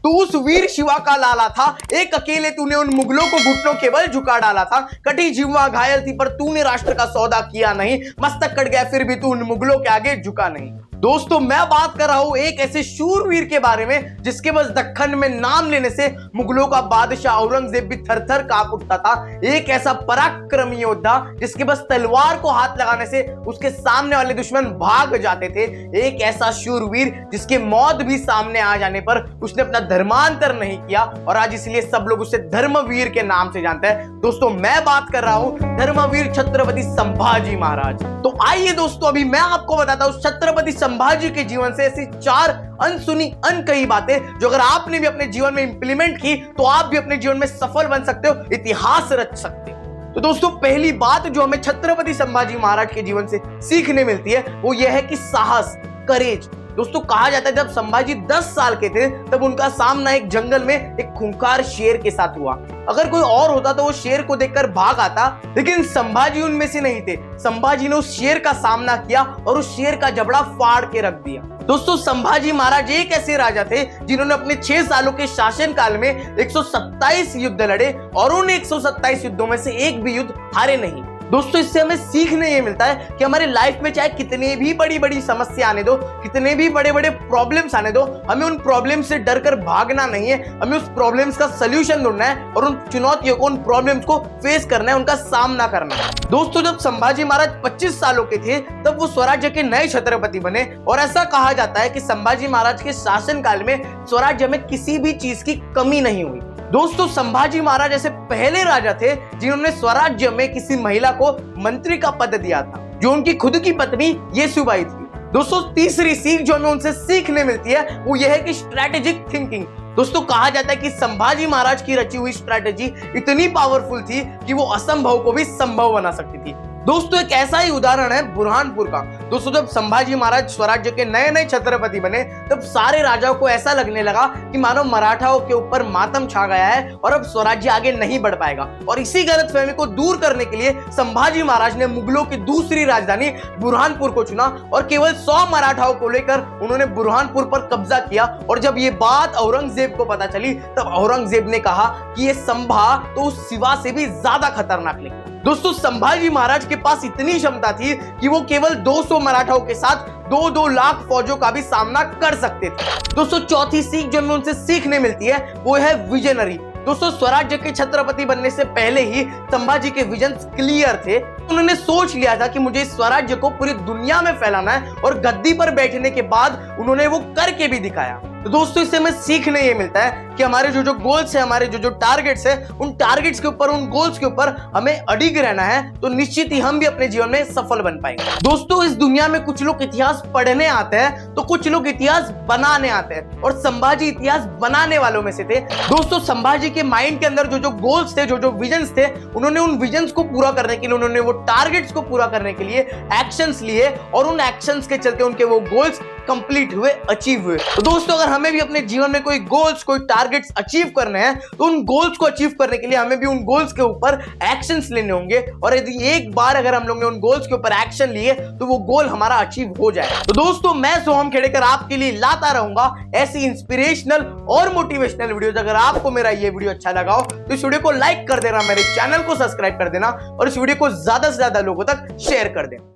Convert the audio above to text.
तू उस वीर शिवा का लाला था, एक अकेले तूने उन मुगलों को घुटनों केवल झुका डाला था। कटी जीवा घायल थी पर तूने राष्ट्र का सौदा किया नहीं, मस्तक कट गया फिर भी तू उन मुगलों के आगे झुका नहीं। दोस्तों मैं बात कर रहा हूं एक ऐसे शूरवीर के बारे में जिसके बस दक्खन में नाम लेने से मुगलों का बादशाह औरंगजेब भी थर थर कांप उठता था। एक ऐसा पराक्रमी योद्धा जिसके बस तलवार को हाथ लगाने से उसके सामने वाले दुश्मन भाग जाते थे। एक ऐसा शूरवीर जिसके मौत भी सामने आ जाने पर उसने अपना धर्मांतर नहीं किया और आज इसलिए सब लोग उसे धर्मवीर के नाम से जानते हैं। दोस्तों मैं बात कर रहा हूं धर्मवीर छत्रपति संभाजी महाराज। तो आइए दोस्तों अभी मैं आपको बताता हूं छत्रपति संभाजी के जीवन से ऐसी 4 अनसुनी अनकही बातें जो अगर आपने भी अपने जीवन में इंप्लीमेंट की तो आप भी अपने जीवन में सफल बन सकते हो, इतिहास रच सकते हो। तो दोस्तों पहली बात जो हमें छत्रपति संभाजी महाराज के जीवन से सीखने मिलती है वो यह है कि साहस, करेज। दोस्तों कहा जाता है जब संभाजी 10 साल के थे तब उनका सामना एक जंगल में एक खूंखार शेर के साथ हुआ। अगर कोई और होता तो वो शेर को देखकर भाग आता, लेकिन संभाजी उनमें से नहीं थे। संभाजी ने उस शेर का सामना किया और उस शेर का जबड़ा फाड़ के रख दिया। दोस्तों संभाजी महाराज एक ऐसे राजा थे जिन्होंने अपने 6 सालों के शासन काल में 127 युद्ध लड़े और उन 127 युद्धों में से एक भी युद्ध हारे नहीं। दोस्तों इससे हमें सीखने ये मिलता है कि हमारे लाइफ में चाहे कितने भी बड़ी बड़ी समस्या आने दो, कितने भी बड़े बड़े प्रॉब्लम्स आने दो, हमें उन प्रॉब्लम से डर कर भागना नहीं है। हमें उस प्रॉब्लम्स का सोल्यूशन ढूंढना है और उन चुनौतियों को, उन प्रॉब्लम्स को फेस करना है, उनका सामना करना है। दोस्तों जब संभाजी महाराज 25 सालों के थे तब वो स्वराज्य के नए छत्रपति बने और ऐसा कहा जाता है कि संभाजी महाराज के शासन काल में स्वराज्य में किसी भी चीज की कमी नहीं हुई। दोस्तों संभाजी महाराज ऐसे पहले राजा थे जिन्होंने स्वराज्य में किसी महिला को मंत्री का पद दिया था, जो उनकी खुद की पत्नी येसुबाई थी। दोस्तों तीसरी सीख जो हमें उनसे सीखने मिलती है वो यह है कि स्ट्रैटेजिक थिंकिंग। दोस्तों कहा जाता है कि संभाजी महाराज की रची हुई स्ट्रैटेजी इतनी पावरफुल थी कि वो असंभव को भी संभव बना सकती थी। दोस्तों एक ऐसा ही उदाहरण है बुरहानपुर का। दोस्तों जब संभाजी महाराज स्वराज्य के नए नए छत्रपति बने तब सारे राजाओं को ऐसा लगने लगा कि मानो मराठाओं के ऊपर मातम छा गया है और अब स्वराज्य आगे नहीं बढ़ पाएगा। और इसी गलतफहमी को दूर करने के लिए संभाजी महाराज ने मुगलों की दूसरी राजधानी बुरहानपुर को चुना और केवल 100 मराठाओं को लेकर उन्होंने बुरहानपुर पर कब्जा किया। और जब ये बात औरंगजेब को पता चली तब औरंगजेब ने कहा कि ये संभा तो उस शिवा से भी ज्यादा खतरनाक निकला। दोस्तों संभाजी महाराज के पास इतनी क्षमता थी कि वो केवल 200 मराठाओं के साथ 2-2 लाख फौजों का भी सामना कर सकते थे। दोस्तों चौथी सीख जो हमें उनसे सीखने मिलती है वो है विजनरी। दोस्तों स्वराज्य के छत्रपति बनने से पहले ही संभाजी के विजन क्लियर थे। उन्होंने सोच लिया था कि मुझे इस स्वराज्य को पूरी दुनिया में फैलाना है और गद्दी पर बैठने के बाद उन्होंने वो करके भी दिखाया। तो दोस्तों इससे हमें सीखने ये मिलता है कि हमारे जो गोल्स है, हमारे जो टारगेट्स है, उन टारगेट्स के ऊपर, उन गोल्स के ऊपर हमें अडिग रहना है तो निश्चित ही हम भी अपने जीवन में सफल बन पाएंगे। दोस्तों इस दुनिया में कुछ लोग इतिहास पढ़ने आते हैं तो कुछ लोग इतिहास बनाने आते हैं और संभाजी इतिहास बनाने वालों में से थे। दोस्तों संभाजी के माइंड के अंदर जो गोल्स थे, जो विजन्स थे, उन्होंने उन विजन्स को पूरा करने के लिए, उन्होंने वो टारगेट्स को पूरा करने के लिए एक्शंस लिए और उन एक्शंस के चलते उनके वो गोल्स कंप्लीट हुए, अचीव हुए। तो दोस्तों अगर हमें भी अपने जीवन में कोई गोल्स, कोई टारगेट्स अचीव करने हैं तो उन गोल्स को अचीव करने के लिए हमें भी उन गोल्स के ऊपर एक्शंस लेने होंगे। और यदि एक बार अगर हम लोग ने उन गोल्स के ऊपर एक्शन लिए तो वो गोल हमारा अचीव हो जाए। तो दोस्तों मैं सोहम खेड़ेकर आपके लिए लाता रहूंगा ऐसी इंस्पिरेशनल और मोटिवेशनल वीडियोस। अगर आपको मेरा ये वीडियो अच्छा लगा हो तो इस वीडियो को लाइक कर देना, मेरे चैनल को सब्सक्राइब कर देना और इस वीडियो को ज्यादा से ज्यादा लोगों तक शेयर कर देना।